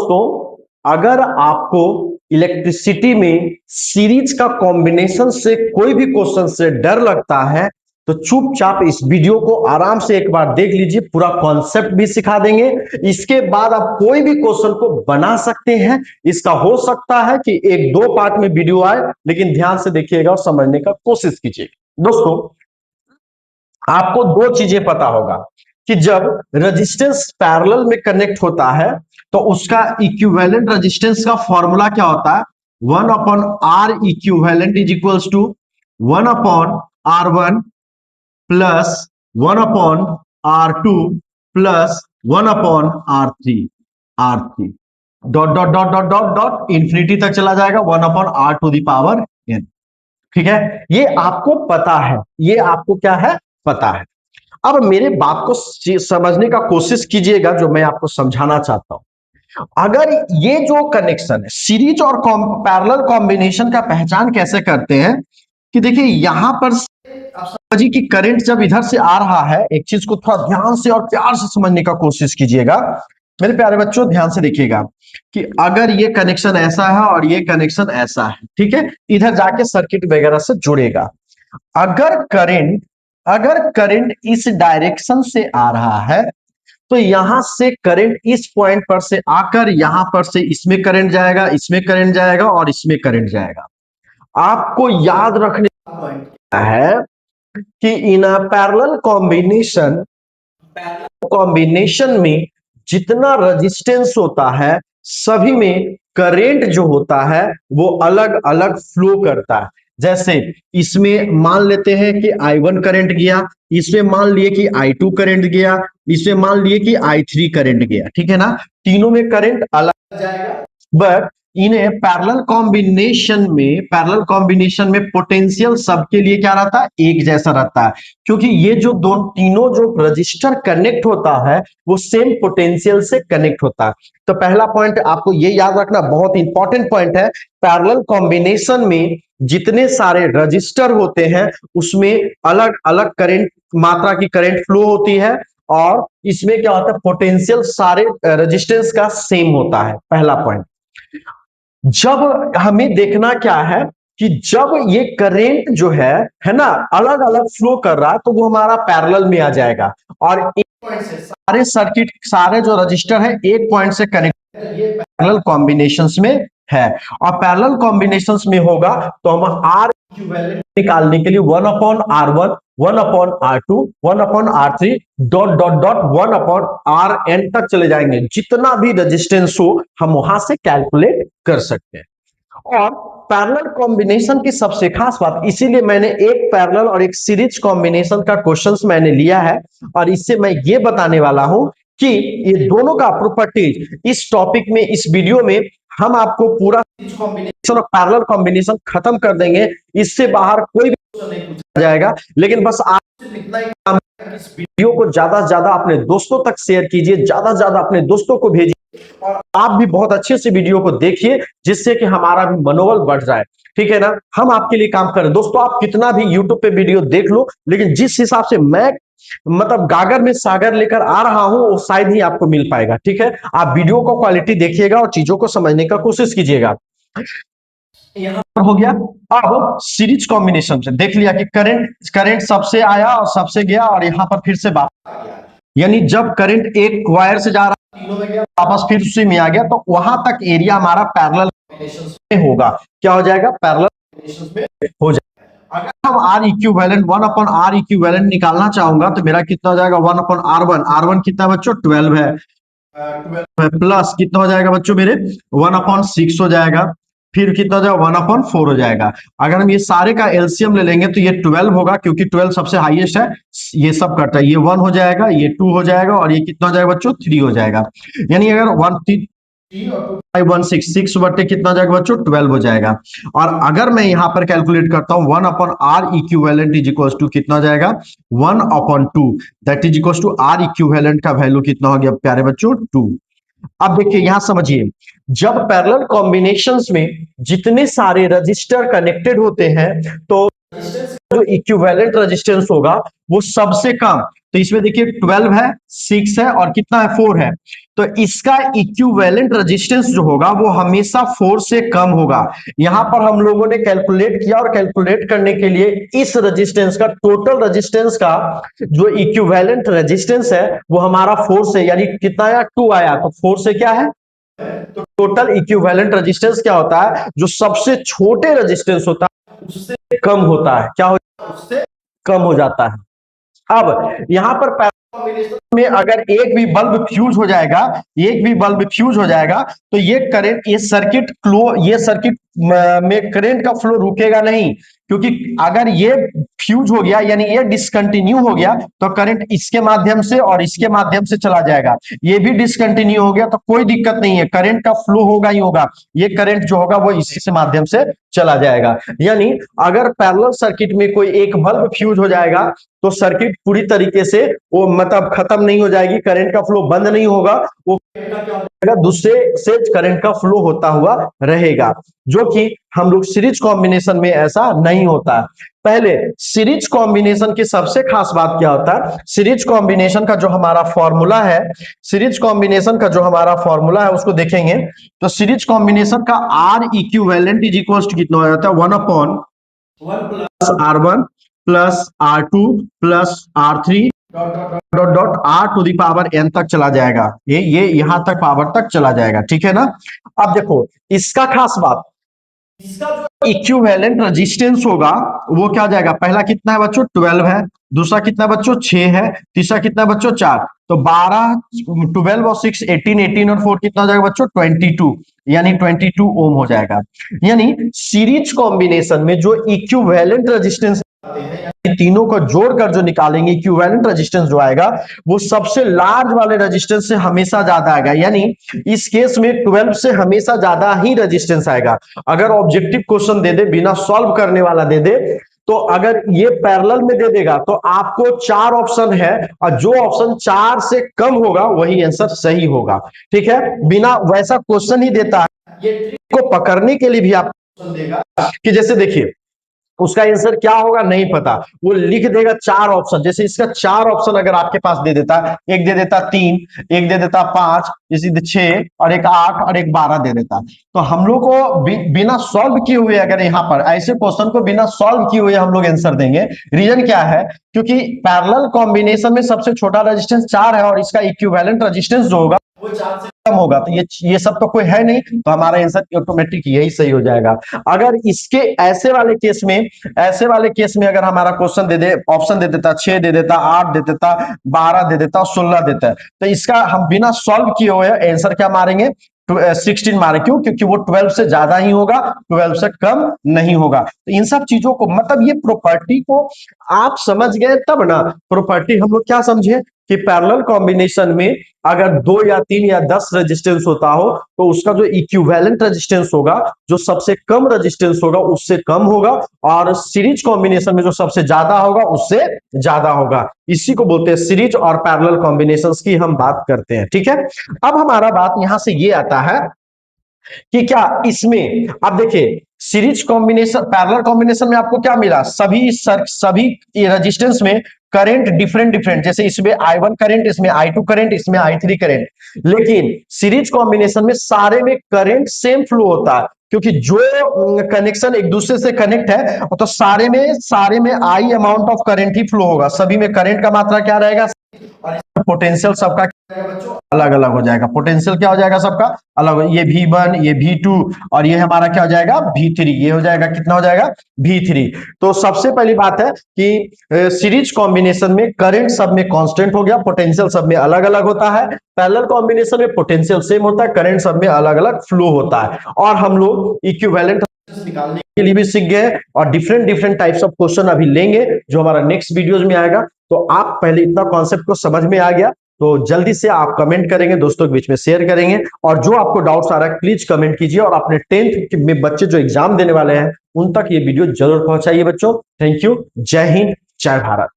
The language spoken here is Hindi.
दोस्तों, अगर आपको इलेक्ट्रिसिटी में सीरीज का कॉम्बिनेशन से कोई भी क्वेश्चन से डर लगता है तो चुपचाप इस वीडियो को आराम से एक बार देख लीजिए, पूरा कॉन्सेप्ट भी सिखा देंगे। इसके बाद आप कोई भी क्वेश्चन को बना सकते हैं। इसका हो सकता है कि एक दो पार्ट में वीडियो आए, लेकिन ध्यान से देखिएगा और समझने का कोशिश कीजिएगा। दोस्तों, आपको दो चीजें पता होगा कि जब रेजिस्टेंस पैरेलल में कनेक्ट होता है तो उसका इक्विवेलेंट रेजिस्टेंस का फॉर्मूला क्या होता है? 1/R equivalent is equals to 1/R1 plus 1/R2 plus 1/R3 R3 dot dot dot dot dot dot infinity तक चला जाएगा 1/R to the power n। ठीक है, ये आपको पता है, ये आपको क्या है पता है। अब मेरे बात को समझने का कोशिश कीजिएगा जो मैं आपको समझाना चाहता हूं। अगर ये जो कनेक्शन है सीरीज और पैरेलल कॉम्बिनेशन का पहचान कैसे करते हैं कि देखिए यहां पर समझिए कि करंट जब इधर से आ रहा है, एक चीज को थोड़ा ध्यान से और प्यार से समझने का कोशिश कीजिएगा मेरे प्यारे बच्चों, ध्यान से देखिएगा कि अगर ये कनेक्शन ऐसा है और ये कनेक्शन ऐसा है, ठीक है, इधर जाके सर्किट वगैरह से जुड़ेगा। अगर करंट इस डायरेक्शन से आ रहा है तो यहां से करंट इस पॉइंट पर से आकर यहां पर से इसमें करंट जाएगा, इसमें करंट जाएगा और इसमें करंट जाएगा। आपको याद रखने का है कि इन अ पैरेलल कॉम्बिनेशन में जितना रेजिस्टेंस होता है सभी में करंट जो होता है वो अलग अलग फ्लो करता है। जैसे इसमें मान लेते हैं कि I1 करंट गया, इसमें मान लिए कि I2 करंट गया, इसमें मान लिए कि I3 करंट गया, ठीक है ना, तीनों में करंट अलग जाएगा। बट इन्हें पैरेलल कॉम्बिनेशन में पोटेंशियल सबके लिए क्या रहता है? एक जैसा रहता है, क्योंकि ये जो तीनों जो रजिस्टर कनेक्ट होता है वो सेम पोटेंशियल से कनेक्ट होता है। तो पहला पॉइंट आपको ये याद रखना, बहुत इंपॉर्टेंट पॉइंट है। पैरेलल कॉम्बिनेशन में जितने सारे रजिस्टर होते हैं उसमें अलग अलग करंट मात्रा की करंट फ्लो होती है और इसमें क्या होता है? पोटेंशियल सारे रेजिस्टेंस का सेम होता है। पहला पॉइंट। जब हमें देखना क्या है कि जब ये करंट जो है ना, अलग अलग फ्लो कर रहा है तो वो हमारा पैरेलल में आ जाएगा और एक पॉइंट से सारे सर्किट सारे जो रजिस्टर है एक पॉइंट से कनेक्ट, ये पैरेलल कॉम्बिनेशंस में है। और पैरेलल कॉम्बिनेशंस में होगा तो हम आर इक्विवेलेंट निकालने के लिए 1/R1 1/R2 1/R3 dot dot dot 1/Rn तक चले जाएंगे। जितना भी रेजिस्टेंस हो हम वहां से कैलकुलेट कर सकते हैं। और पैरेलल कॉम्बिनेशन की सबसे खास बात, इसीलिए मैंने एक पैरेलल और एक सीरीज कॉम्बिनेशन का क्वेश्चंस मैंने लिया है और इससे मैं ये बताने वाला हूं कि ये दोनों का प्रॉपर्टीज इस टॉपिक में, इस वीडियो में हम आपको पूरा कॉम्बिनेशन और पैरेलल कॉम्बिनेशन खत्म कर देंगे। इससे बाहर कोई भी क्वेश्चन नहीं पूछा जाएगा। लेकिन बस आप इतना ही काम है, इस वीडियो को ज्यादा से ज्यादा अपने दोस्तों तक शेयर कीजिए, ज्यादा से ज्यादा अपने दोस्तों को भेजिए और आप भी बहुत अच्छे से वीडियो को देखिए जिससे कि हमारा भी मनोबल बढ़ जाए। ठीक है ना, हम आपके लिए काम करें। दोस्तों, आप कितना भी यूट्यूब पे वीडियो देख लो, लेकिन जिस हिसाब से मैं मतलब गागर में सागर लेकर आ रहा हूं वो शायद ही आपको मिल पाएगा। ठीक है, आप वीडियो को क्वालिटी देखिएगा और चीजों को समझने का कोशिश कीजिएगा। यहां पर हो गया। अब सीरीज कॉम्बिनेशन से देख लिया कि करंट सबसे आया और सबसे गया और यहां पर फिर से वापस आ गया, यानी जब करंट एक वायर से जा रहा तीनों में गया वापस फिर उसी में आ गया, तो वहां तक एरिया हमारा पैरेलल कॉम्बिनेशंस में होगा। क्या हो जाएगा? पैरेलल कॉम्बिनेशंस में हो जाएगा। अगर हम R इक्विवेलेंट 1/R इक्विवेलेंट निकालना चाहूंगा तो मेरा कितना हो जाएगा? 1/R1। R1 कितना बच्चों? 12 है। 12 प्लस कितना हो जाएगा बच्चों मेरे? 1/6 हो जाएगा। फिर कितना हो जाएगा? 1/4 हो जाएगा। अगर हम ये सारे का एलसीएम ले लेंगे तो ये 12 होगा, क्योंकि 12 सबसे हाईएस्ट है। ये सब करता है, ये 1 हो जाएगा, ये 2 हो जाएगा और ये कितना हो जाएगा बच्चों? 3 हो जाएगा। यानी अगर 1 3 और 2 5 1 6 बटे कितना हो जाएगा बच्चों? 12 हो जाएगा। और अगर मैं यहां पर कैलकुलेट करता हूं 1/R equivalent is equal to कितना हो जाएगा? 1/2 that is equal to R equivalent का वैल्यू कितना हो गया प्यारे बच्चों? 2। अब देखिए यहां समझिए, जब पैरेलल कॉम्बिनेशंस में जितने सारे रजिस्टर कनेक्टेड होते हैं तो जो इक्विवेलेंट रेजिस्टेंस होगा वो सबसे कम, तो इसमें देखिए 12 है, 6 है और कितना है 4 है। तो इसका इक्विवेलेंट रेजिस्टेंस जो होगा वो हमेशा 4 से कम होगा। यहां पर हम लोगों ने कैलकुलेट किया और कैलकुलेट करने के लिए इस रेजिस्टेंस का, टोटल रेजिस्टेंस का जो इक्विवेलेंट रेजिस्टेंस है वो हमारा 4 से, यानी कितना आया 2 आया, तो 4 से क्या है, तो टोटल इक्विवेलेंट रेजिस्टेंस क्या होता है, जो सबसे छोटे रेजिस्टेंस होता है उससे कम होता है, क्या हो जाता है, उससे कम हो जाता है। अब यहां पर कॉम्बिनेशन में अगर एक भी बल्ब फ्यूज हो जाएगा, एक भी बल्ब फ्यूज हो जाएगा, तो ये करंट, ये सर्किट फ्लो, ये सर्किट में करंट का फ्लो रुकेगा नहीं, क्योंकि अगर ये फ्यूज हो गया यानी ये डिसकंटिन्यू हो गया तो करंट इसके माध्यम से और इसके माध्यम से चला जाएगा। ये भी डिसकंटिन्यू हो गया तो कोई दिक्कत नहीं है, करंट का फ्लो होगा ही होगा, ये करंट जो होगा वो इसी से माध्यम से चला जाएगा। यानी अगर पैरेलल सर्किट में कोई एक बल्ब फ्यूज हो जाएगा तो सर्किट पूरी तरीके से वो मतलब खत्म नहीं हो जाएगी, करंट का फ्लो बंद नहीं होगा, वो दूसरे से करंट का फ्लो होता हुआ रहेगा, जो कि हम लोग सीरीज कॉम्बिनेशन में ऐसा नहीं होता। पहले सीरीज कॉम्बिनेशन की सबसे खास बात क्या होता है, सीरीज कॉम्बिनेशन का जो हमारा फॉर्मूला है, सीरीज कॉम्बिनेशन का जो हमारा फॉर्मूला है उसको देखेंगे तो सीरीज कॉम्बिनेशन का R equivalent is equal to कितना हो जाता है, 1/1 plus R1 plus R2 plus R3 dot dot R to the power N तक चला जाएगा, ये यहां तक पावर तक चला जाएगा, ठीक है ना। अब देखो इसका खास बात, इसका जो इक्विवेलेंट रेजिस्टेंस होगा वो क्या जाएगा, पहला कितना है बच्चों 12 है, दूसरा कितना बच्चों 6 है, तीसरा कितना बच्चों 4, तो 12, 12 और 6 18, 18 और 4 कितना हो जाएगा बच्चों 22, यानी 22 ओम हो जाएगा। यानी सीरीज कॉम्बिनेशन में जो इक्विवेलेंट रेजिस्टेंस तीनों को जोड़कर जो निकालेंगे इक्विवेलेंट रेजिस्टेंस जो आएगा वो सबसे लार्ज वाले रेजिस्टेंस से हमेशा ज्यादा आएगा, यानी इस केस में 12 से हमेशा ज्यादा ही रेजिस्टेंस आएगा। अगर ऑब्जेक्टिव क्वेश्चन दे दे, बिना सॉल्व करने वाला दे दे, तो अगर ये पैरेलल में दे देगा तो आपको 4 ऑप्शन है और जो ऑप्शन 4 से कम होगा वही आंसर सही होगा, ठीक है। बिना वैसा क्वेश्चन ही देता है, ये ट्रिक को पकड़ने के लिए भी आप क्वेश्चन देगा कि जैसे देखिए उसका आंसर क्या होगा नहीं पता, वो लिख देगा 4 ऑप्शन, जैसे इसका 4 ऑप्शन अगर आपके पास दे देता, एक दे देता 3, एक दे देता 5, जैसे 6 और एक 8 और एक 12 दे देता, तो हम लोग को बिना सॉल्व किए हुए अगर यहाँ पर ऐसे क्वेश्चन को बिना सॉल्व किए हुए हम लोग आंसर देंगे। रीजन क्या है, क्योंकि पैरेलल कॉम्बिनेशन में सबसे छोटा रेजिस्टेंस 4 है और इसका इक्विवेलेंट रेजिस्टेंस जो होगा वो 4 से कम होगा, तो ये सब तो कोई है नहीं, तो हमारा आंसर ऑटोमेटिक यही सही हो जाएगा। अगर इसके ऐसे वाले केस में, ऐसे वाले केस में अगर हमारा क्वेश्चन दे दे, ऑप्शन दे देता 6 दे देता, 8 दे देता, 12 दे देता, 16 देता है, तो इसका हम बिना सॉल्व किए हुए आंसर क्या मारेंगे 16 मारे, क्यों, क्योंकि वो 12 से ज्यादा ही होगा, 12 से कम नहीं होगा। तो इन सब चीजों को मतलब ये प्रॉपर्टी को आप समझ गए तब ना, प्रॉपर्टी हम लोग क्या समझे कि पैरेलल कॉम्बिनेशन में अगर 2 या 3 या 10 रेजिस्टेंस होता हो तो उसका जो इक्विवेलेंट रेजिस्टेंस होगा, जो सबसे कम रेजिस्टेंस होगा उससे कम होगा, और सीरीज कॉम्बिनेशन में जो सबसे ज्यादा होगा उससे ज्यादा होगा। इसी को बोलते हैं सीरीज और पैरेलल कॉम्बिनेशंस की हम बात करते हैं, ठीक है। अब हमारा बात यहां से ये आता है कि क्या इसमें आप देखिए सीरीज कॉम्बिनेशन, पैरेलल कॉम्बिनेशन में आपको क्या मिला, सभी रेजिस्टेंस में करंट डिफरेंट डिफरेंट, जैसे इसमें I1 करंट, इसमें I2 करंट, इसमें I3 करंट, लेकिन सीरीज कॉम्बिनेशन में सारे में करंट सेम फ्लो होता है, क्योंकि जो कनेक्शन एक दूसरे से कनेक्ट है तो सारे में आई amount of current he flow होगा, सभी में करंट का मात्रा क्या रहेगा, और पोटेंशियल सबका अलग अलग हो जाएगा, पोटेंशियल क्या हो जाएगा सबका अलग, ये V1 ये V2 और ये हमारा क्या हो जाएगा V3, ये हो जाएगा कितना हो जाएगा V3। तो सबसे पहली बात है कि सीरीज कॉम्बिनेशन में करंट सब में कांस्टेंट हो गया, पोटेंशियल सब में अलग अलग होता है। पैरेलल कॉम्बिनेशन में पोटेंशियल सेम होता है, करंट सब में अलग अलग फ्लो होता है, और हम लोग इक्विवेलेंट निकालने के लिए भी सीख गए और different different types of question अभी लेंगे जो हमारा नेक्स्ट वीडियोस में आएगा। तो आप पहले इतना कॉन्सेप्ट को समझ में आ गया तो जल्दी से आप कमेंट करेंगे, दोस्तों के बीच में शेयर करेंगे, और जो आपको डाउट्स आ रहा है प्लीज कमेंट कीजिए, और अपने 10th में बच्चे जो एग्जाम देने वाले हैं उन तक ये वीडियो जरूर पहुंचाइए बच्चों। थैंक यू, जय हिंद, जय भारत।